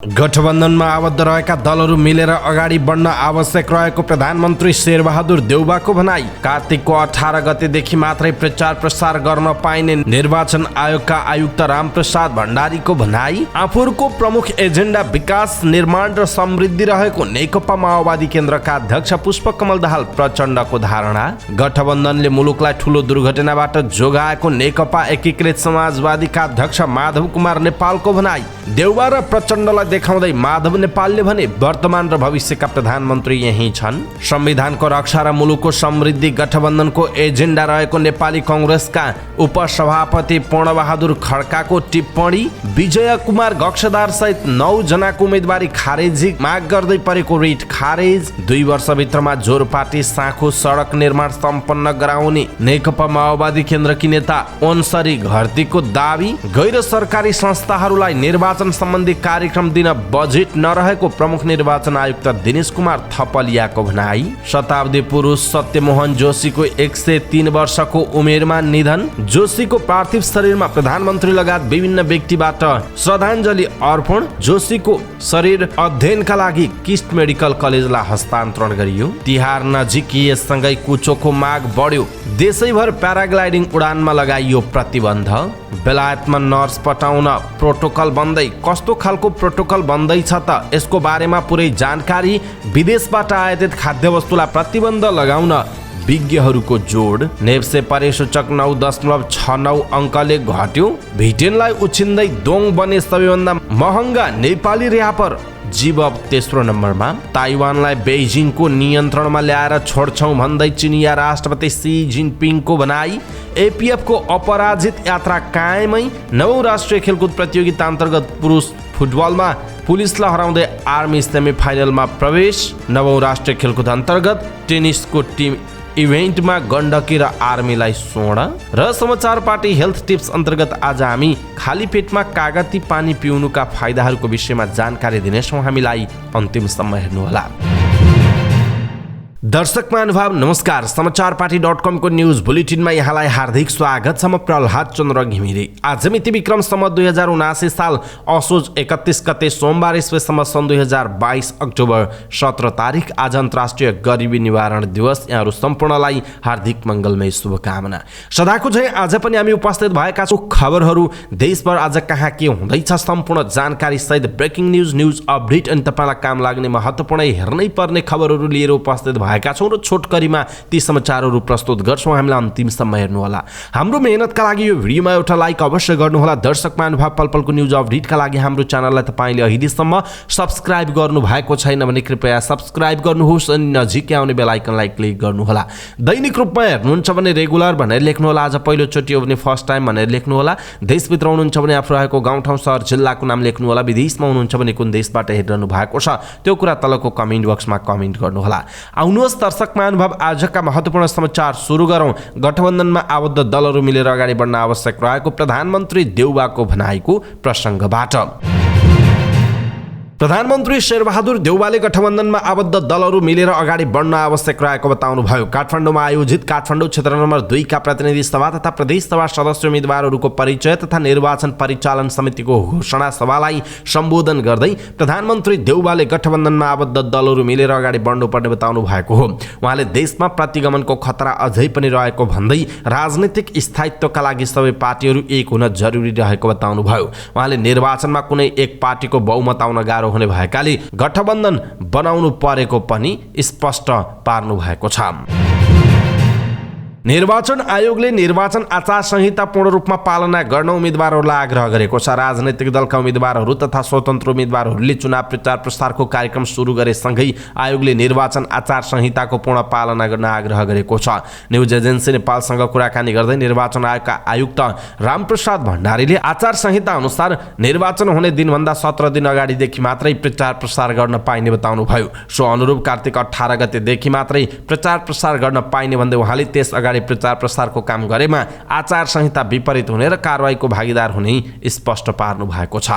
गठबन्धनमा आबद्ध रहेका दलहरू मिलेर अगाडि बढ्न आवश्यक रहेको प्रधानमन्त्री शेरबहादुर देउवाको भनाई। कार्तिकको 18 गतेदेखि मात्रै प्रचार प्रसार गर्न पाइने निर्वाचन आयोगका आयुक्त रामप्रसाद भण्डारीको भनाई। आफूहरूको प्रमुख एजेन्डा विकास, निर्माण र समृद्धि रहेको नेकपा माओवादी केन्द्रका अध्यक्ष पुष्पकमल दाहाल प्रचण्डको धारणा। गठबन्धनले मुलुकलाई ठूलो दुर्घटनाबाट जोगाएको नेकपा एकीकृत समाजवादीका अध्यक्ष माधव कुमार नेपालको भनाई। देउवा र प्रचण्डलाई देखाउँदै माधव नेपालले भने वर्तमान र भविष्यका प्रधानमन्त्री यही छन्। संविधानको रक्षा र मुलुकको समृद्धि गठबन्धनको एजेन्डा रहेको नेपाली कांग्रेसका उपसभापति पूर्णबहादुर खड्काको टिप्पणी। विजय कुमार गक्षदार सहित 9 जनाको उम्मेदवारी खारेजी माग गर्दै परेको रिट खारेज। 2 वर्षभित्रमा जोरपाटी साँखो सडक निर्माण सम्पन्न गराउने नेकपा माओवादी केन्द्रकी नेता ओन्सरी घरतीको दावी। गैर सरकारी संस्थाहरूलाई निर्वाचन सम्बन्धी कार्यक्रम दिन बजेट नरहेको प्रमुख निर्वाचन आयुक्त दिनेश कुमार थपलियाको भनाई। शताब्दी पुरुष सत्यमोहन जोशीको 103 वर्षको उमेरमा निधन। जोशीको पार्थिव शरीरमा प्रधानमन्त्री लगायत विभिन्न व्यक्तिबाट श्रद्धाञ्जली अर्पण। जोशीको शरीर अध्ययनका लागि किस्ट मेडिकल कलेजलाई हस्तान्तरण गरियो। तिहार नजिकिएसँगै कुचोको माग बढ्यो। देशैभर प्याराग्लाइडिङ उडानमा लगाइयो प्रतिबन्ध। बेलायतमा नर्स पठाउन प्रोटोकल बन्दै। कस्तो खालको प्रोटोकल बन्दैछ त यसको बारेमा पुरै जानकारी। विदेशबाट आयातित खाद्यवस्तुलाई प्रतिबन्ध लगाउन विज्ञहरूको जोड। नेप्से परिसूचक 9.69 अङ्कले घट्यो। भिटेनलाई उछिन्दै दोङ बने सबैभन्दा महँगा नेपाली र्यापर जीवब तेस्रो नम्बरमा। ताइवानलाई बेइजिङको नियन्त्रणमा ल्याएर छोड्छौँ भन्दै चिनिया राष्ट्रपति सी जिनपिङको भनाई। एपिएफको अपराजित यात्रा कायमै। 9औं राष्ट्रिय खेलकुद प्रतियोगिता अन्तर्गत पुरुष फुटबलमा पुलिसलाई हराउँदै आर्मी सेमिफाइनलमा प्रवेश। 9औं राष्ट्रिय खेलकुद अन्तर्गत टेनिसको टिम इभेन्टमा गण्डकी र आर्मीलाई स्वर्ण। र समाचार पार्टी हेल्थ टिप्स अन्तर्गत आज हामी खाली पेटमा कागती पानी पिउनुका फाइदाहरूको विषयमा जानकारी दिनेछौँ। हामीलाई अन्तिमसम्म हेर्नुहोला। दर्शक महानुभाव नमस्कार। समाचार पार्टी.com को न्यूज बुलेटिनमा यहाँलाई हार्दिक स्वागत छ। म प्रहलाद चन्द्र घिमिरे। आज मिति विक्रम सम्म 2079 साल असोज 31 गते सोमबार ईस्वीसम्म सन् 2022 अक्टोबर 17 तारिक आज अन्तर्राष्ट्रिय गरिबी निवारण दिवस। यहाँहरू सम्पूर्णलाई हार्दिक मङ्गलमय शुभकामना। सदाको झैं आज पनि हामी उपस्थित भएका छौँ खबरहरू देशभर आज कहाँ के हुँदैछ सम्पूर्ण जानकारी सहित ब्रेकिङ न्युज अपडेट अनि तपाईलाई काम लाग्ने महत्त्वपूर्ण हेर्नै पर्ने खबरहरू लिएर उपस्थित भएका छौँ र छोटकरीमा ती समाचारहरू प्रस्तुत गर्छौँ। हामीलाई अन्तिमसम्म हेर्नुहोला। हाम्रो मेहनतका लागि यो भिडियोमा एउटा लाइक अवश्य गर्नुहोला। दर्शक महानुभाव पलपलको न्युज अपडेटका लागि हाम्रो च्यानललाई तपाईँले अहिलेसम्म सब्स्क्राइब गर्नु भएको छैन भने कृपया सब्स्क्राइब गर्नुहोस् अनि नजिकै आउने बेल आइकनलाई क्लिक गर्नुहोला। दैनिक रूपमा हेर्नुहुन्छ भने रेगुलर भनेर लेख्नुहोला। आज पहिलोचोटि हो भने फर्स्ट टाइम भनेर लेख्नुहोला। देशभित्र हुनुहुन्छ भने आफू रहेको गाउँठाउँ सहर जिल्लाको नाम लेख्नुहोला। विदेशमा हुनुहुन्छ भने कुन देशबाट हेरिरहनु भएको छ त्यो कुरा तलको कमेन्ट बक्समा कमेन्ट गर्नुहोला। आउनुहोस् दर्शक महानुभाव आजका महत्त्वपूर्ण समाचार सुरु गरौँ। गठबन्धनमा आबद्ध दलहरू मिलेर अगाडि बढ्न आवश्यक रहेको प्रधानमन्त्री देउवाको भनाइको प्रसङ्गबाट। प्रधानमन्त्री शेरबहादुर देउवाले गठबन्धनमा आबद्ध दलहरू मिलेर अगाडि बढ्न आवश्यक रहेको बताउनुभयो। काठमाडौँमा आयोजित काठमाडौँ क्षेत्र नम्बर 2 का प्रतिनिधि सभा तथा प्रदेश सभा सदस्य उम्मेदवारहरूको परिचय तथा निर्वाचन परिचालन समितिको घोषणा सभालाई सम्बोधन गर्दै प्रधानमन्त्री देउवाले गठबन्धनमा आबद्ध दलहरू मिलेर अगाडि बढ्नुपर्ने बताउनु भएको हो। उहाँले देशमा प्रतिगमनको खतरा अझै पनि रहेको भन्दै राजनीतिक स्थायित्वका लागि सबै पार्टीहरू एक हुन जरुरी रहेको बताउनुभयो। उहाँले निर्वाचनमा कुनै एक पार्टीको बहुमत आउन गाह्रो हुने भएकाले गठबन्धन बनाउनु परेको पनि स्पष्ट पार्नु भएको छ। निर्वाचन आयोगले निर्वाचन आचार संहिता पूर्ण रूपमा पालना गर्न उम्मेदवारहरूलाई आग्रह गरेको छ। राजनैतिक दलका उम्मेदवारहरू तथा स्वतन्त्र उम्मेदवारहरूले चुनाव प्रचार प्रसारको कार्यक्रम सुरु गरेसँगै आयोगले निर्वाचन आचार संहिताको पूर्ण पालना गर्न आग्रह गरेको छ। न्युज एजेन्सी नेपालसँग कुराकानी गर्दै निर्वाचन आयोगका आयुक्त रामप्रसाद भण्डारीले आचार संहिता अनुसार निर्वाचन हुने दिनभन्दा 17 दिन अगाडिदेखि मात्रै प्रचार प्रसार गर्न पाइने बताउनुभयो। सो अनुरूप कार्तिक 18 गतेदेखि मात्रै प्रचार प्रसार गर्न पाइने भन्दै उहाँले त्यस अगाडि प्रचार प्रसारको काम गरेमा आचार संहिता विपरीत हुने र कारबाहीको भागीदार हुने स्पष्ट पार्नु भएको छ।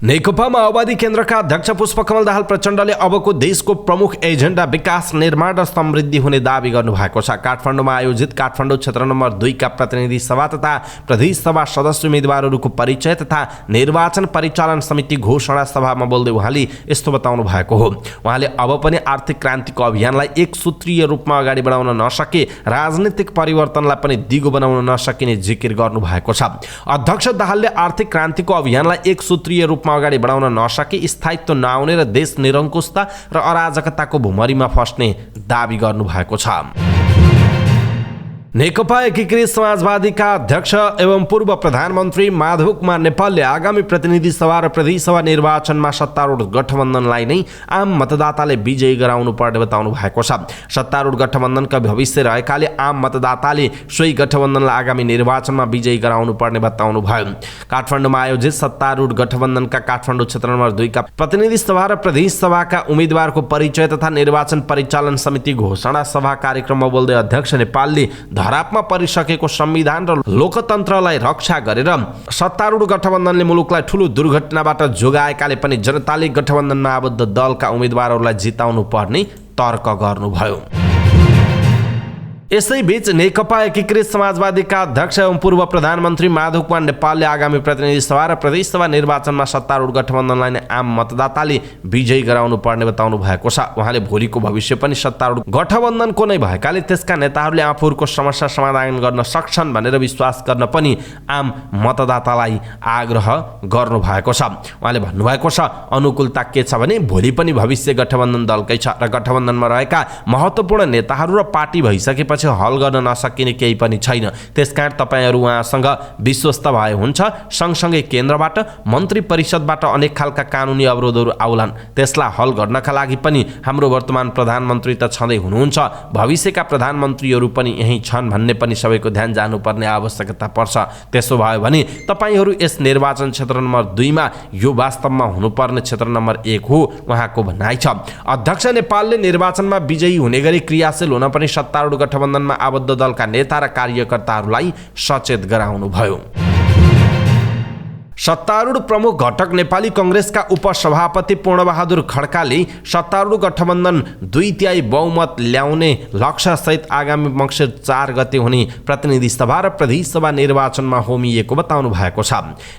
नेकपा माओवादी केन्द्रका अध्यक्ष पुष्पकमल दाहाल प्रचण्डले अबको देशको प्रमुख एजेन्डा विकास, निर्माण र समृद्धि हुने दावी गर्नुभएको छ। काठमाडौँमा आयोजित काठमाडौँ क्षेत्र नम्बर 2 का प्रतिनिधि सभा तथा प्रदेश सभा सदस्य उम्मेदवारहरूको परिचय तथा निर्वाचन परिचालन समिति घोषणा सभामा बोल्दै उहाँले यस्तो बताउनु भएको हो। उहाँले अब पनि आर्थिक क्रान्तिको अभियानलाई एक सूत्रीय रूपमा अगाडि बढाउन नसके राजनीतिक परिवर्तनलाई पनि दिगो बनाउन नसकिने जिकिर गर्नुभएको छ। अध्यक्ष दाहालले आर्थिक क्रान्तिको अभियानलाई एक सूत्रीय रूपमा अगाडि बढाउन नसके स्थायित्व नआउने र देश निरङ्कुशता र अराजकताको भुमरीमा फस्ने दावी गर्नुभएको छ। नेकपा एकीकृत समाजवादीका अध्यक्ष एवं पूर्व प्रधानमन्त्री माधव कुमार नेपालले आगामी प्रतिनिधि सभा र प्रदेश सभा निर्वाचनमा सत्तारूढ गठबन्धनलाई नै आम मतदाताले विजयी गराउनु पर्ने बताउनु भएको छ। सत्तारूढ गठबन्धनका भविष्य रहेकाले आम मतदाताले सोही गठबन्धनलाई आगामी निर्वाचनमा विजयी गराउनु पर्ने बताउनु भयो। काठमाडौँमा आयोजित सत्तारूढ गठबन्धनका काठमाडौँ क्षेत्र नम्बर 2 का प्रतिनिधि सभा र प्रदेश सभाका उम्मेदवारको परिचय तथा निर्वाचन परिचालन समिति घोषणा सभा कार्यक्रममा बोल्दै अध्यक्ष नेपालले धरापमा परिसकेको संविधान र लोकतन्त्रलाई रक्षा गरेर सत्तारूढ गठबन्धनले मुलुकलाई ठूलो दुर्घटनाबाट जोगाएकाले पनि जनताले गठबन्धनमा आबद्ध दलका उम्मेदवारहरूलाई जिताउनु पर्ने तर्क गर्नुभयो। यसैबीच नेकपा एकीकृत समाजवादीका अध्यक्ष एवं पूर्व प्रधानमन्त्री माधव कुमार नेपालले आगामी प्रतिनिधि सभा र प्रदेश सभा निर्वाचनमा सत्तारूढ गठबन्धनलाई नै आम मतदाताले विजयी गराउनु पर्ने बताउनु भएको छ। उहाँले भोलिको भविष्य पनि सत्तारूढ गठबन्धनको नै भएकाले त्यसका नेताहरूले आफूहरूको समस्या समाधान गर्न सक्छन् भनेर विश्वास गर्न पनि आम मतदातालाई आग्रह गर्नु भएको छ। उहाँले भन्नुभएको छ, अनुकूलता के छ भने भोलि पनि भविष्य गठबन्धन दलकै छ र गठबन्धनमा रहेका महत्त्वपूर्ण नेताहरू र पार्टी भइसकेपछि हल गर्न नसकिने केही पनि छैन। त्यसकारण तपाईहरू उहाँसँग विश्वस्त भए हुन्छ। सँगसँगै केन्द्रबाट मन्त्री परिषदबाट अनेक खालका कानुनी अवरोधहरू आउलान्। त्यसलाई हल गर्नका लागि पनि हाम्रो वर्तमान प्रधानमन्त्री त छँदै हुनुहुन्छ, भविष्यका प्रधानमन्त्रीहरू पनि यही छन् भन्ने पनि सबैको ध्यान जानुपर्ने आवश्यकता पर्छ। त्यसो भयो भने तपाईहरू यस निर्वाचन क्षेत्र नम्बर 2 मा यो वास्तवमा हुनुपर्ने क्षेत्र नम्बर 1 हो, उहाँको भनाइ छ। अध्यक्ष नेपालले निर्वाचनमा विजयी हुने गरी क्रियाशील हुन पनि सत्तारूढ गठबन्धनमा आबद्ध दलका नेता र कार्यकर्ताहरूलाई सचेत गराउनुभयो। सत्तारूढ प्रमुख घटक नेपाली कांग्रेसका उपसभापति पूर्णबहादुर खड्काले सत्तारूढ गठबन्धन 2/3 बहुमत ल्याउने लक्ष्यसहित आगामी मङ्सिर 4 गते हुने प्रतिनिधि सभा र प्रदेश सभा निर्वाचनमा होमिएको बताउनु भएको छ।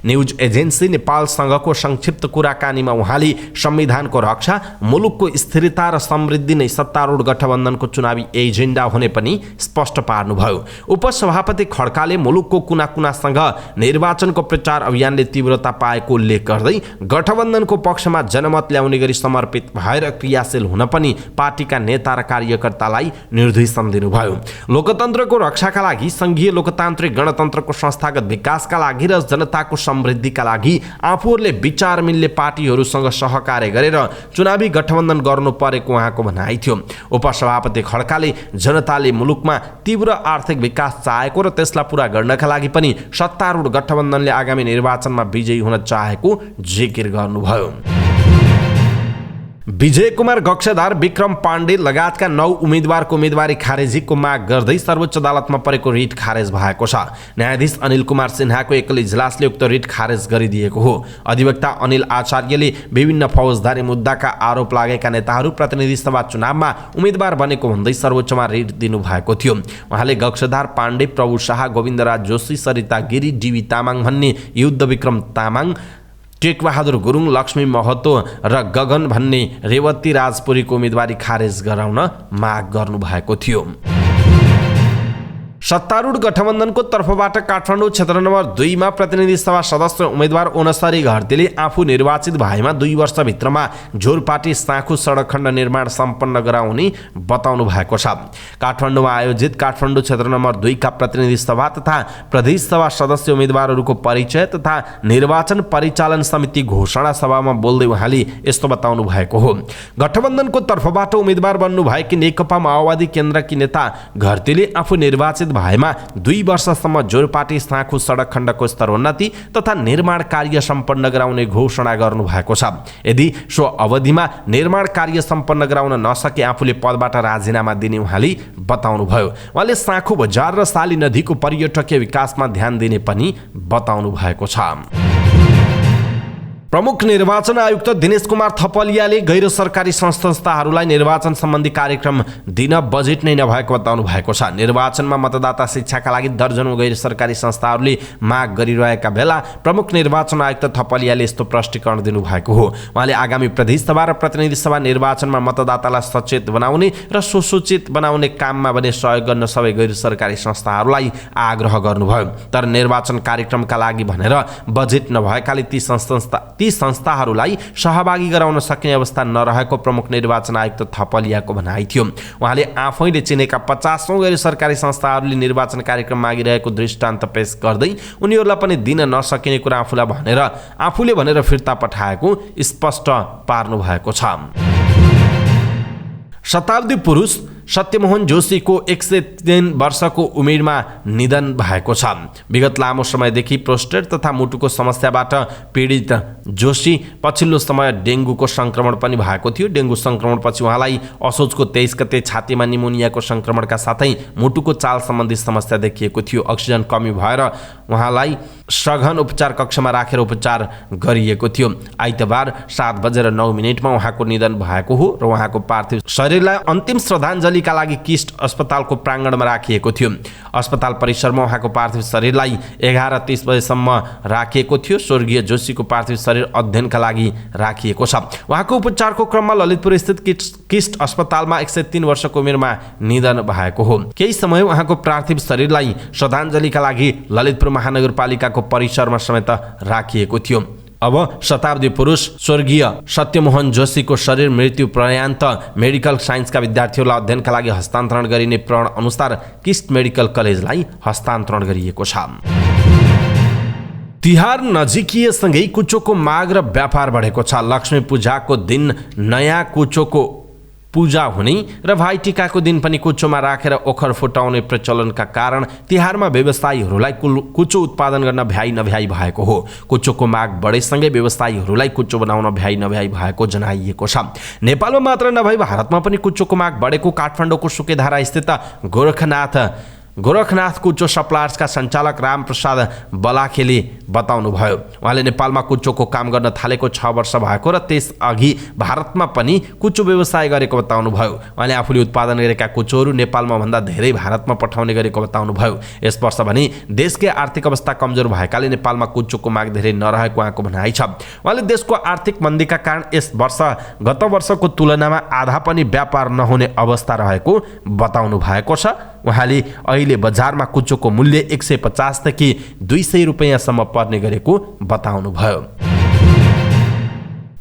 न्युज एजेन्सी नेपालसँगको संक्षिप्त कुराकानीमा उहाँले संविधानको रक्षा, मुलुकको स्थिरता र समृद्धि नै सत्तारूढ गठबन्धनको चुनावी एजेन्डा हुने पनि स्पष्ट पार्नुभयो। उपसभापति खड्काले मुलुकको कुना-कुनासँग निर्वाचनको प्रचार अभियानले तीव्रता पाएको उल्लेख गर्दै गठबन्धनको पक्षमा जनमत ल्याउने गरी समर्पित भएर क्रियाशील हुन पनि पार्टीका नेता र कार्यकर्तालाई निर्देशन दिनुभयो। लोकतन्त्रको रक्षाका लागि, संघीय लोकतान्त्रिक गणतन्त्रको संस्थागत विकासका लागि र जनताको समृद्धिका लागि आफूहरूले विचार मिल्ने पार्टीहरूसँग सहकार्य गरेर चुनावी गठबन्धन गर्नु परेको उहाँको भनाइ थियो। उपसभापति खड्काले जनताले मुलुकमा तीव्र आर्थिक विकास चाहेको र त्यसलाई पूरा गर्नका लागि पनि सत्तारूढ गठबन्धनले आगामी निर्वाचनमा विजयी हुन चाहेको जिकिर गर्नुभयो। विजय कुमार गक्षधार, विक्रम पाण्डे लगायतका 9 उम्मेदवारको उम्मेदवारी खारेजीको माग गर्दै सर्वोच्च अदालतमा परेको रिट खारेज भएको छ। न्यायाधीश अनिल कुमार सिन्हाको एकल इजलासले उक्त रिट खारेज गरिदिएको हो। अधिवक्ता अनिल आचार्यले विभिन्न फौजदारी मुद्दाका आरोप लागेका नेताहरू प्रतिनिधि सभा चुनावमा उम्मेदवार बनेको भन्दै सर्वोच्चमा रिट दिनुभएको थियो। उहाँले गक्षधार, पाण्डे, प्रभु शाह, गोविन्दराज जोशी, सरिता गिरी, डीबी तामाङ भन्ने, युद्ध विक्रम तामाङ, टेकबहादुर गुरुङ, लक्ष्मी महतो र गगन भन्ने रेवती राजपुरीको उम्मेदवारी खारेज गराउन माग गर्नुभएको थियो। सत्तारूढ गठबन्धनको तर्फबाट काठमाडौँ क्षेत्र नम्बर 2 मा प्रतिनिधि सभा सदस्य उम्मेदवार ओनसरी घरतीले आफू निर्वाचित भएमा 2 वर्षभित्रमा झोरपाटी साँखु सडक खण्ड निर्माण सम्पन्न गराउने बताउनु भएको छ। काठमाडौँमा आयोजित काठमाडौँ क्षेत्र नम्बर 2 का प्रतिनिधि सभा तथा प्रदेश सभा सदस्य उम्मेदवारहरूको परिचय तथा निर्वाचन परिचालन समिति घोषणा सभामा बोल्दै उहाँले यस्तो बताउनु भएको हो। गठबन्धनको तर्फबाट उम्मेदवार बन्नु भएकी नेकपा माओवादी केन्द्रकी नेता घरतीले आफू निर्वाचित भएमा 2 वर्षसम्म जोरपाटी साँखु सडक खण्डको स्तरोन्नति तथा निर्माण कार्य सम्पन्न गराउने घोषणा गर्नु भएको छ। यदि सो अवधिमा निर्माण कार्य सम्पन्न गराउन नसके आफूले पदबाट राजीनामा दिने उहाँले बताउनुभयो। उहाँले साँखु बजार र साली नदीको पर्यटकीय विकासमा ध्यान दिने पनि बताउनु भएको छ। प्रमुख निर्वाचन आयुक्त दिनेश कुमार थपलियाले गैर सरकारी संस्थाहरूलाई निर्वाचन सम्बन्धी कार्यक्रम दिन बजेट नै नभएको बताउनु भएको छ। निर्वाचनमा मतदाता शिक्षाका लागि दर्जनौं गैर सरकारी संस्थाहरूले माग गरिरहेका बेला प्रमुख निर्वाचन आयुक्त थपलियाले यस्तो प्रष्टीकरण दिनुभएको हो। उहाँले आगामी प्रदेश सभा र प्रतिनिधि सभा निर्वाचनमा मतदातालाई सचेत बनाउने र सुसूचित बनाउने काममा भने सहयोग गर्न सबै गैर सरकारी संस्थाहरूलाई आग्रह गर्नुभयो। तर निर्वाचन कार्यक्रमका लागि भनेर बजेट नभएकाले ती संस्थाहरूलाई सहभागी गराउन सक्ने अवस्था नरहेको प्रमुख निर्वाचन आयुक्त थपलियाको भनाइ थियो। उहाँले आफैले चिनेका 50औं गैर सरकारी संस्थाहरूले निर्वाचन कार्यक्रम मागिरहेको दृष्टान्त पेश गर्दै उनीहरूलाई पनि दिन नसकिने कुरा आफूले भनेर फिर्ता पठाएको स्पष्ट पार्नु भएको छ। शताब्दी पुरुष सत्यमोहन जोशीको 103 वर्षको उमेरमा निधन भएको छ। विगत लामो समयदेखि प्रोस्टेट तथा मुटुको समस्याबाट पीडित जोशी पछिल्लो समय डेङ्गुको संक्रमण पनि भएको थियो। डेङ्गु संक्रमणपछि उहाँलाई असोजको 23 गते छातीमा निमोनियाको संक्रमणका साथै मुटुको चाल सम्बन्धी समस्या देखिएको थियो। अक्सिजन कमी भएर उहाँलाई सघन उपचार कक्षमा राखेर उपचार गरिएको थियो। आइतबार 7:09 उहाँको निधन भएको हो र उहाँको पार्थिव शरीरलाई अन्तिम श्रद्धाञ्जलीका लागि किस्ट अस्पतालको प्राङ्गणमा राखिएको थियो। अस्पताल परिसरमा उहाँको पार्थिव शरीरलाई 11:30 बजेसम्म राखिएको थियो। स्वर्गीय जोशीको पार्थिव शरीर अध्ययनका लागि राखिएको छ। उहाँको उपचारको क्रममा ललितपुर स्थित किस्ट अस्पतालमा 103 वर्षको उमेरमा निधन भएको हो। केही समय उहाँको पार्थिव शरीरलाई श्रद्धाञ्जलीका लागि ललितपुर महानगरपालिकाको परिसरमा समेत राखिएको थियो। अब शताब्दी पुरुष स्वर्गीय सत्यमोहन जोशीको शरीर मृत्यु पर्यन्त मेडिकल साइन्सका विद्यार्थीहरूलाई अध्ययनका लागि हस्तान्तरण गरिने प्रण अनुसार किस्ट मेडिकल कलेजलाई हस्तान्तरण गरिएको छ। तिहार नजिकिएसँगै कुचोको माग र व्यापार बढेको छ। लक्ष्मी पूजाको दिन नयाँ कुचोको पूजा हुने र भाइटिकाको दिन पनि कुचोमा राखेर ओखर फुटाउने प्रचलनका कारण तिहारमा व्यवसायीहरूलाई कुचो उत्पादन गर्न भ्याइ नभ्याइ भएको हो। कुचोको माग बढेसँगै व्यवसायीहरूलाई कुचो बनाउन भ्याइ नभ्याइ भएको जनाइएको छ। नेपालमा मात्र नभई भारतमा पनि कुचोको माग बढेको काठमाडौँको सुकेधारा स्थित गोरखनाथ कुचो सप्लायर्सका सञ्चालक रामप्रसाद बलाखेले बताउनुभयो। उहाँले नेपालमा कुचोको काम गर्न थालेको 6 वर्ष भएको र त्यसअघि भारतमा पनि कुचो व्यवसाय गरेको बताउनुभयो। उहाँले आफूले उत्पादन गरेका कुचोहरू नेपालमा भन्दा धेरै भारतमा पठाउने गरेको बताउनुभयो। यस वर्ष भने देशकै आर्थिक अवस्था कमजोर भएकाले नेपालमा कुचोको माग धेरै नरहेको उहाँको भनाइ छ। उहाँले देशको आर्थिक मन्दीका कारण यस वर्ष गत वर्षको तुलनामा आधा पनि व्यापार नहुने अवस्था रहेको बताउनु भएको छ। उहाँले अहिले बजारमा कुचोको मूल्य 150 देखि 200 रुपैयाँसम्म पर्ने गरेको बताउनुभयो।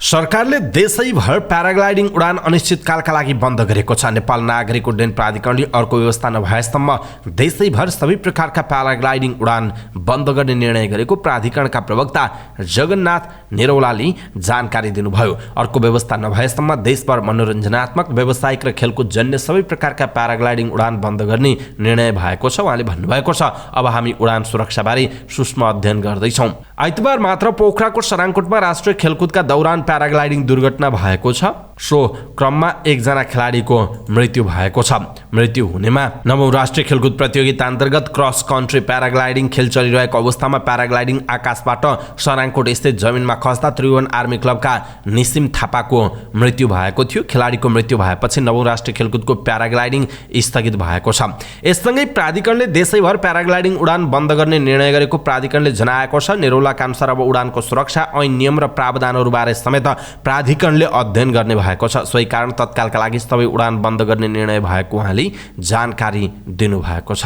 सरकारले देशैभर प्याराग्लाइडिङ उडान अनिश्चितकालका लागि बन्द गरेको छ। नेपाल नागरिक उड्डयन प्राधिकरणले अर्को व्यवस्था नभएसम्म देशैभर सबै प्रकारका प्याराग्लाइडिङ उडान बन्द गर्ने निर्णय गरेको प्राधिकरणका प्रवक्ता जगन्नाथ निरौलाले जानकारी दिनुभयो। अर्को व्यवस्था नभएसम्म देशभर मनोरञ्जनात्मक व्यावसायिक र खेलकुद जन्य सबै प्रकारका प्याराग्लाइडिङ उडान बन्द गर्ने निर्णय भएको छ। उहाँले भन्नुभएको छ, अब हामी उडान सुरक्षाबारे सूक्ष्म अध्ययन गर्दैछौँ। आइतबार मात्र पोखराको सराङकोटमा राष्ट्रिय खेलकुदका दौरान प्याराग्लाइडिङ दुर्घटना भएको छ। सो क्रममा एकजना खेलाडीको मृत्यु भएको छ। मृत्यु हुनेमा 9औं राष्ट्रिय खेलकुद प्रतियोगिता अन्तर्गत क्रस कन्ट्री प्याराग्लाइडिङ खेल चलिरहेको अवस्थामा प्याराग्लाइडिङ आकाशबाट सराङकोट स्थित जमिनमा खस्दा त्रिभुवन आर्मी क्लबका निसिम थापाको मृत्यु भएको थियो। खेलाडीको मृत्यु भएपछि 9औं राष्ट्रिय खेलकुदको प्याराग्लाइडिङ स्थगित भएको छ। यससँगै प्राधिकरणले देशैभर प्याराग्लाइडिङ उडान बन्द गर्ने निर्णय गरेको प्राधिकरणले जनाएको छ। निरौलाका अनुसार अब उडानको सुरक्षा ऐन नियम र प्रावधानहरूबारे समेत प्राधिकरणले अध्ययन गर्ने भएको छ। सोही कारण तत्कालका लागि सबै उडान बन्द गर्ने निर्णय भएको उहाँले जानकारी दिनुभएको छ।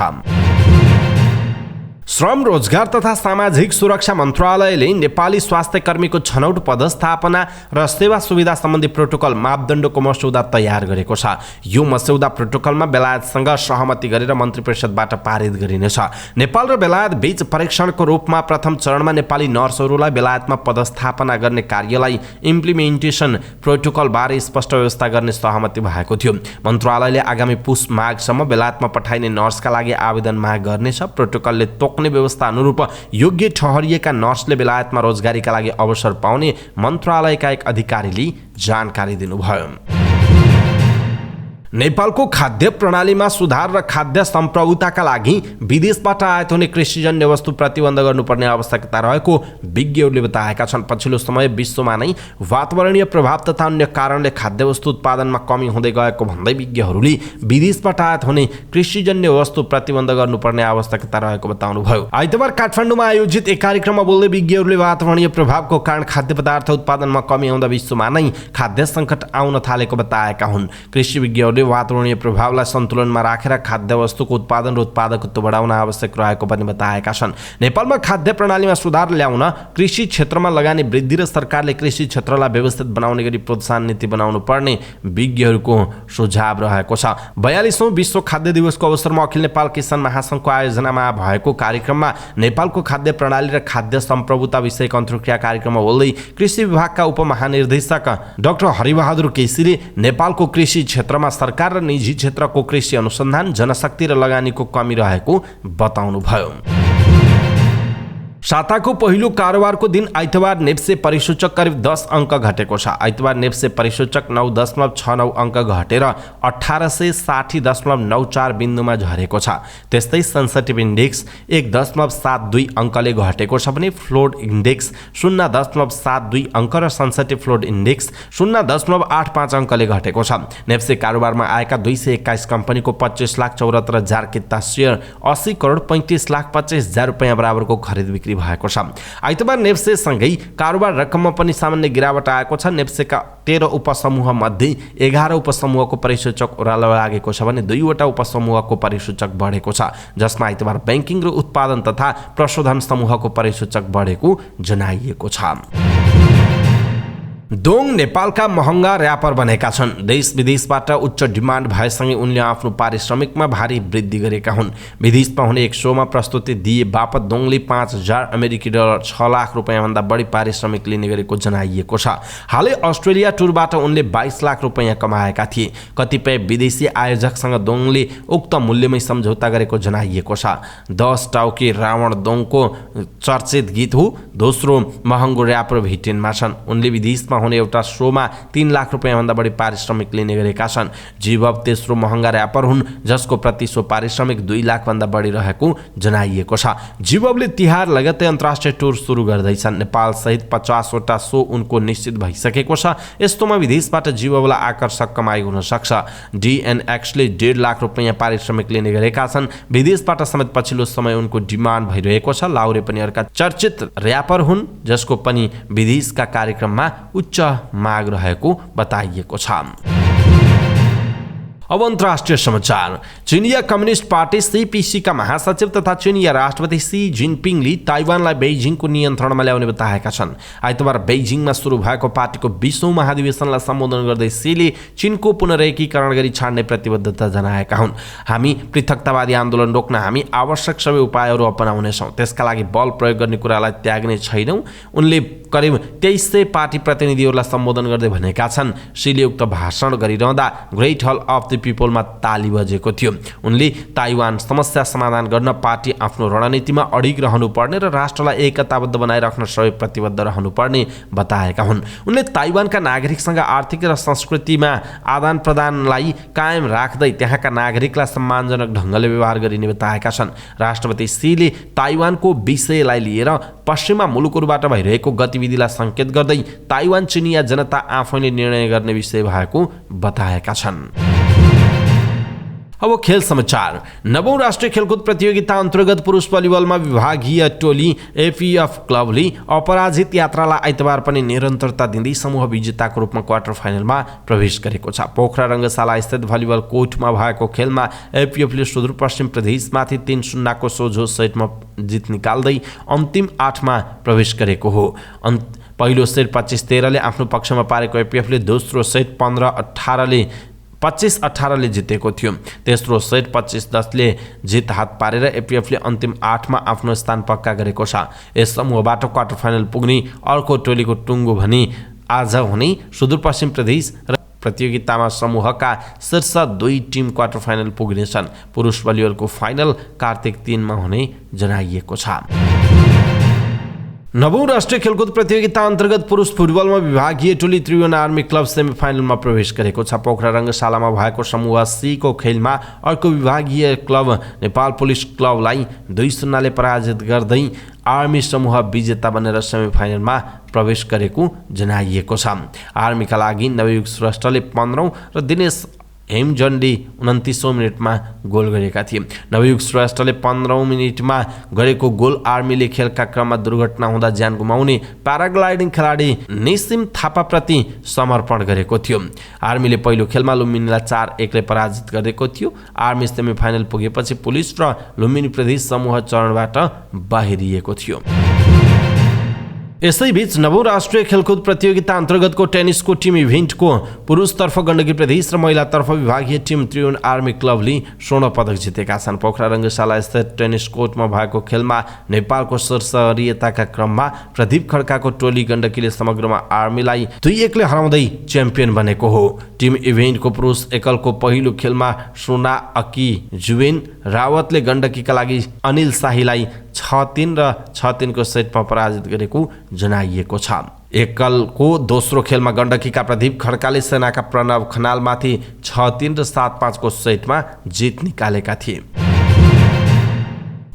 श्रम रोजगार तथा सामाजिक सुरक्षा मन्त्रालयले नेपाली स्वास्थ्य कर्मीको छनौट पदस्थापना र सेवा सुविधा सम्बन्धी प्रोटोकल मापदण्डको मस्यौदा तयार गरेको छ। यो मस्यौदा प्रोटोकलमा बेलायतसँग सहमति गरेर मन्त्री परिषदबाट पारित गरिनेछ। नेपाल र बेलायत बीच परीक्षणको रूपमा प्रथम चरणमा नेपाली नर्सहरूलाई बेलायतमा पदस्थापना गर्ने कार्यलाई इम्प्लिमेन्टेसन प्रोटोकल बारे स्पष्ट व्यवस्था गर्ने सहमति भएको थियो। मन्त्रालयले आगामी पुष माघसम्म बेलायतमा पठाइने नर्सका लागि आवेदन माग गर्नेछ। प्रोटोकलले तोक्ने व्यवस्था अनुरूप योग्य ठहरिएका नर्सले बेलायतमा रोजगारीका लागि अवसर पाउने मन्त्रालयका एक अधिकारीले जानकारी दिनुभयो। नेपालको खाद्य प्रणालीमा सुधार र खाद्य सम्प्रभुताका लागि विदेशबाट आयात हुने कृषिजन्य वस्तु प्रतिबन्ध गर्नुपर्ने आवश्यकता रहेको विज्ञहरूले बताएका छन्। पछिल्लो समय विश्वमा नै वातावरणीय प्रभाव तथा अन्य कारणले खाद्य वस्तु उत्पादनमा कमी हुँदै गएको भन्दै विज्ञहरूले विदेशबाट आयात हुने कृषिजन्य वस्तु प्रतिबन्ध गर्नुपर्ने आवश्यकता रहेको बताउनुभयो। आइतबार काठमाडौँमा आयोजित एक कार्यक्रममा बोल्दै विज्ञहरूले वातावरणीय प्रभावको कारण खाद्य पदार्थ उत्पादनमा कमी आउँदा विश्वमा नै खाद्य सङ्कट आउन थालेको बताएका हुन्। कृषि विज्ञहरूले वातावरणीय प्रभावलाई सन्तुलनमा राखेर खाद्य वस्तुको उत्पादन र उत्पादकत्व बढाउन आवश्यक रहेको पनि बताएका छन्। नेपालमा खाद्य प्रणालीमा सुधार ल्याउन कृषि क्षेत्रमा लगानी वृद्धि र सरकारले कृषि क्षेत्रलाई व्यवस्थित बनाउने गरी प्रोत्साहन नीति बनाउनु पर्ने विज्ञहरूको सुझाव रहेको छ। 42औं विश्व खाद्य दिवसको अवसरमा अखिल नेपाल किसान महासङ्घको आयोजनामा भएको कार्यक्रममा नेपालको खाद्य प्रणाली र खाद्य सम्प्रभुता विषयक अन्तर्क्रिया कार्यक्रममा बोल्दै कृषि विभागका उपमहानिर्देशक डाक्टर हरिबहादुर केसीले नेपालको कृषि क्षेत्रमा सरकार र निजी क्षेत्रको कृषि अनुसन्धान जनशक्ति र लगानीको कमी रहेको बताउनुभयो। साताको पहिलो कारोबारको दिन आइतबार नेप्से परिसूचक करिब 10 अङ्क घटेको छ। आइतबार नेप्से परिसूचक 9.69 अङ्क घटेर 1860.94 बिन्दुमा झरेको छ। त्यस्तै सेन्सिटिभ इन्डेक्स 1.72 अङ्कले घटेको छ भने फ्लोट इन्डेक्स 0.72 अङ्क र सेन्सिटिभ फ्लोट इन्डेक्स 0.85 अङ्कले घटेको छ। नेप्से कारोबारमा आएका 221 कम्पनीको 25,74,000 किता सेयर 80 करोड 35,25,000 रुपैयाँ बराबरको खरिद बिक्री भएको छ। आइतबार नेप्से सँगै कारोबार रकममा पनि सामान्य गिरावट आएको छ। नेप्सेका 13 उपसमूह मध्ये 11 उपसमूहको परिसूचक ओह्रालो लागेको छ भने 2 वटा उपसमूहको परिसूचक बढेको छ, जसमा आइतबार बैंकिङ र उत्पादन तथा प्रशोधन समूहको परिसूचक बढेको जनाइएको छ। दोङ नेपालका महँगा र्यापर बनेका छन्। देश विदेशबाट उच्च डिमान्ड भएसँगै उनले आफ्नो पारिश्रमिकमा भारी वृद्धि गरेका हुन्। विदेशमा हुने एक शोमा प्रस्तुति दिए बापत दोङले 5,000 अमेरिकी डलर 6 लाख रुपैयाँभन्दा बढी पारिश्रमिक लिने गरेको जनाइएको छ। हालै अस्ट्रेलिया टुरबाट उनले 22 लाख रुपैयाँ कमाएका थिए। कतिपय विदेशी आयोजकसँग दोङले उक्त मूल्यमै सम्झौता गरेको जनाइएको छ। 10 टाउके रावण दोङको चर्चित गीत हो। दोस्रो महँगो र्यापर भिटेनमा छन्। उनले विदेशमा हुने एउटा शोमा 3 लाख रुपैयाँभन्दा बढी पारिश्रमिक लिने गरेका छन्। जीवब तेस्रो महँगा र्यापर हुन्, जसको प्रति शो पारिश्रमिक 2 लाखभन्दा बढी रहेको जनाइएको छ। जीवबले तिहार लगत्तै अन्तर्राष्ट्रिय टुर सुरु गर्दैछन्। नेपाल सहित 50 वटा शो उनको निश्चित भइसकेको छ। यस्तोमा विदेशबाट जीवबलाई आकर्षक कमाइ हुन सक्छ। DNXले 1.5 लाख रुपैयाँ पारिश्रमिक लिने गरेका छन्। विदेशबाट समेत पछिल्लो समय उनको डिमान्ड भइरहेको छ। लाउरे पनि अर्का चर्चित र्यापर हुन्, जसको पनि विदेशका कार्यक्रममा उच्च माग रहेको बताइएको छ। अब अन्तर्राष्ट्रिय समाचार। चिनिया कम्युनिस्ट पार्टी CPC का महासचिव तथा चिनिया राष्ट्रपति सी जिनपिङले ताइवानलाई बेइजिङको नियन्त्रणमा ल्याउने बताएका छन्। आइतबार बेइजिङमा सुरु भएको पार्टीको 20औं महाधिवेशनलाई सम्बोधन गर्दै सीले चीनको पुनरेकीकरण गरी छाड्ने प्रतिबद्धता जनाएका हुन्। हामी पृथकतावादी आन्दोलन रोक्न हामी आवश्यक सबै उपायहरू अपनाउनेछौँ। त्यसका लागि बल प्रयोग गर्ने कुरालाई त्याग्ने छैनौँ। उनले करिब 2300 पार्टी प्रतिनिधिहरूलाई सम्बोधन गर्दै भनेका छन्। सीले उक्त भाषण गरिरहँदा ग्रेट हल अफ पिपलमा ताली बजेको थियो। उनले ताइवान समस्या समाधान गर्न पार्टी आफ्नो रणनीतिमा अडिग रहनुपर्ने र राष्ट्रलाई एकताबद्ध बनाइराख्न सबै प्रतिबद्ध रहनुपर्ने बताएका हुन्। उनले ताइवानका नागरिकसँग आर्थिक र संस्कृतिमा आदान प्रदानलाई कायम राख्दै त्यहाँका नागरिकलाई सम्मानजनक ढङ्गले व्यवहार गरिने बताएका छन्। राष्ट्रपति सीले ताइवानको विषयलाई लिएर पश्चिमा मुलुकहरूबाट भइरहेको गतिविधिलाई सङ्केत गर्दै ताइवान चिनिया जनता आफैले निर्णय गर्ने विषय भएको बताएका छन्। अब खेल समाचार। 9औं राष्ट्रिय खेलकुद प्रतियोगिता अन्तर्गत पुरुष भलिबलमा विभागीय टोली APF क्लबले अपराजित यात्रालाई आइतबार पनि निरन्तरता दिँदै समूह विजेताको रूपमा क्वार्टर फाइनलमा प्रवेश गरेको छ। पोखरा रङ्गशाला स्थित भलिबल कोर्टमा भएको खेलमा APFले सुदूरपश्चिम प्रदेशमाथि 3-0 को सोझो सेटमा जित निकाल्दै अन्तिम 8मा प्रवेश गरेको हो। पहिलो सेट 25-13 ले आफ्नो पक्षमा पारेको APFले दोस्रो सेट 25-18 ले जितेको थियो। तेस्रो सेट 25-10 ले जित हात पारेर APFले अन्तिम 8मा आफ्नो स्थान पक्का गरेको छ। यस समूहबाट क्वार्टर फाइनल पुग्ने अर्को टोलीको टुङ्गो भने आज हुने सुदूरपश्चिम प्रदेश र प्रतियोगितामा समूहका शीर्ष 2 टिम क्वार्टर फाइनल पुग्नेछन्। पुरुष भलिबलको फाइनल कार्तिक 3 मा हुने जनाइएको छ। नवौं राष्ट्रिय खेलकुद प्रतियोगिता अन्तर्गत पुरुष फुटबलमा विभागीय टोली त्रिभुवन आर्मी क्लब सेमिफाइनलमा प्रवेश गरेको छ। पोखरा रङ्गशालामा भएको समूह C को खेलमा अर्को विभागीय क्लब नेपाल पुलिस क्लबलाई 2-0 पराजित गर्दै आर्मी समूह विजेता बनेर सेमिफाइनलमा प्रवेश गरेको जनाइएको छ। आर्मीका लागि नवयुग श्रेष्ठले 15औं र दिनेश हेमजन्डी 29औं मिनेटमा गोल गरेका थिए। नवयुग श्रेष्ठले 15औं मिनेटमा गरेको गोल आर्मीले खेलका क्रममा दुर्घटना हुँदा ज्यान गुमाउने प्याराग्लाइडिङ खेलाडी निसिम थापाप्रति समर्पण गरेको थियो। आर्मीले पहिलो खेलमा लुम्बिनीलाई 4-1 ले पराजित गरेको थियो। आर्मी सेमिफाइनल पुगेपछि पुलिस र लुम्बिनी प्रदेश समूह चरणबाट बाहिरिएको थियो। यसैबीच नवौं राष्ट्रिय खेलकुद प्रतियोगिता अन्तर्गतको टेनिसको टिम इभेन्टको पुरुषतर्फ गण्डकी प्रदेश र महिलातर्फ विभागीय टिम त्रिभुवन आर्मी क्लबले स्वर्ण पदक जितेका छन्। पोखरा रङ्गशाला स्थित टेनिस कोर्टमा भएको खेलमा नेपालको शीर्षरीयताका क्रममा प्रदीप खड्काको टोली गण्डकीले समग्रमा आर्मीलाई 2-1 ले हराउँदै च्याम्पियन बनेको हो। टिम इभेन्टको पुरुष एकलको पहिलो खेलमा सोना अकी जुवेन रावतले गण्डकीका लागि अनिल शाहीलाई 6-3 र 6-3 को सेटमा पराजित गरेको जनाइएको छ। एकलको दोस्रो खेलमा गण्डकीका प्रदीप खड्काले सेनाका प्रणव खनालमाथि 6-3 र 7-5 को सेटमा जित निकालेका थिए।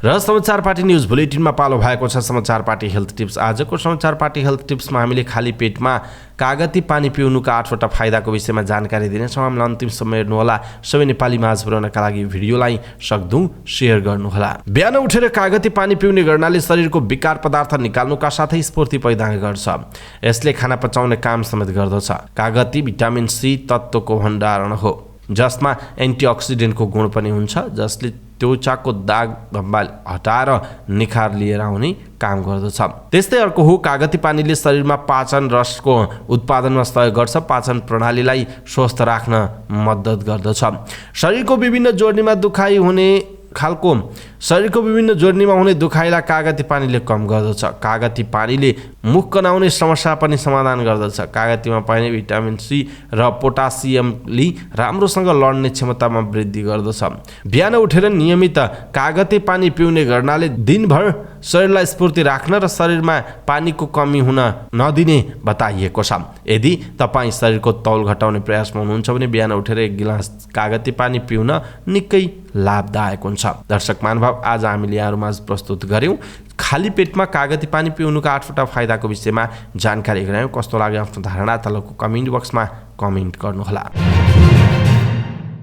र समाचार पार्टी न्युज बुलेटिनमा पालो भएको छ समाचार पार्टी हेल्थ टिप्स। आजको समाचार पार्टी हेल्थ टिप्समा हामीले खाली पेटमा कागती पानी पिउनुका 8वटा फाइदाको विषयमा जानकारी दिनेछौँ। हामीलाई अन्तिमसम्म हेर्नुहोला। सबै नेपाली माझ पुर्याउनका लागि भिडियोलाई सक्दो सेयर गर्नुहोला। बिहान उठेर कागती पानी पिउने गर्नाले शरीरको विकार पदार्थ निकाल्नुका साथै स्फूर्ति पैदा गर्छ। यसले खाना पचाउने काम समेत गर्दछ। कागती भिटामिन C तत्त्वको भण्डारण हो जसमा एन्टिअक्सिडेन्टको गुण पनि हुन्छ, जसले त्वचाको दाग धब्बा हटाएर निखार लिएर आउने काम गर्दछ। त्यस्तै अर्को हो कागती पानीले शरीरमा पाचन रसको उत्पादनमा सहयोग गर्छ। पाचन प्रणालीलाई स्वस्थ राख्न मद्दत गर्दछ। शरीरको विभिन्न जोड्नीमा हुने दुखाइलाई कागती पानीले कम गर्दछ। कागती पानीले मुख कनाउने समस्या पनि समाधान गर्दछ। कागतीमा पाइने भिटामिन C र पोटासियमले राम्रोसँग लड्ने क्षमतामा वृद्धि गर्दछ। बिहान उठेर नियमित कागती पानी पिउने गर्नाले दिनभर शरीरलाई स्फूर्ति राख्न र शरीरमा पानीको कमी हुन नदिने बताइएको छ। यदि तपाईँ शरीरको तौल घटाउने प्रयासमा हुनुहुन्छ भने बिहान उठेर 1 गिलास कागती पानी पिउन निकै लाभदायक हुन्छ। दर्शक महानुभाव, आज हामीले यहाँहरूमाझ प्रस्तुत गर्यौँ खाली पेटमा कागती पानी पिउनुका 8वटा फाइदाको विषयमा जानकारी गरायौँ। कस्तो लाग्यो आफ्नो धारणा तलको कमेन्ट बक्समा कमेन्ट गर्नुहोला।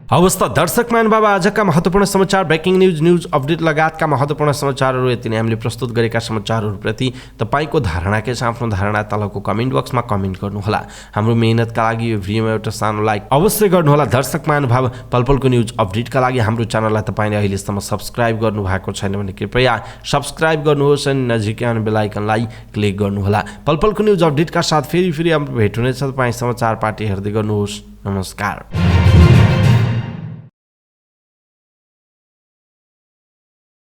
हवस् त दर्शक महानुभाव, आजका महत्त्वपूर्ण समाचार, ब्रेकिङ न्युज अपडेट लगायतका महत्त्वपूर्ण समाचारहरू यति नै हामीले प्रस्तुत गरेका समाचारहरूप्रति तपाईँको धारणा के छ? आफ्नो धारणा तलको कमेन्ट बक्समा कमेन्ट गर्नुहोला। हाम्रो मेहनतका लागि यो भिडियोमा एउटा सानो लाइक अवश्य गर्नुहोला। दर्शक महानुभाव, पलपलको न्युज अपडेटका लागि हाम्रो च्यानललाई तपाईँले अहिलेसम्म सब्स्क्राइब गर्नुभएको छैन भने कृपया सब्स्क्राइब गर्नुहोस् अनि नजिकै आउने बेल आइकनलाई क्लिक गर्नुहोला। पलपलको न्युज अपडेटका साथ फेरि हाम्रो भेट हुनेछ। तपाईँ समाचार पार्टी हेर्दै गर्नुहोस्। नमस्कार।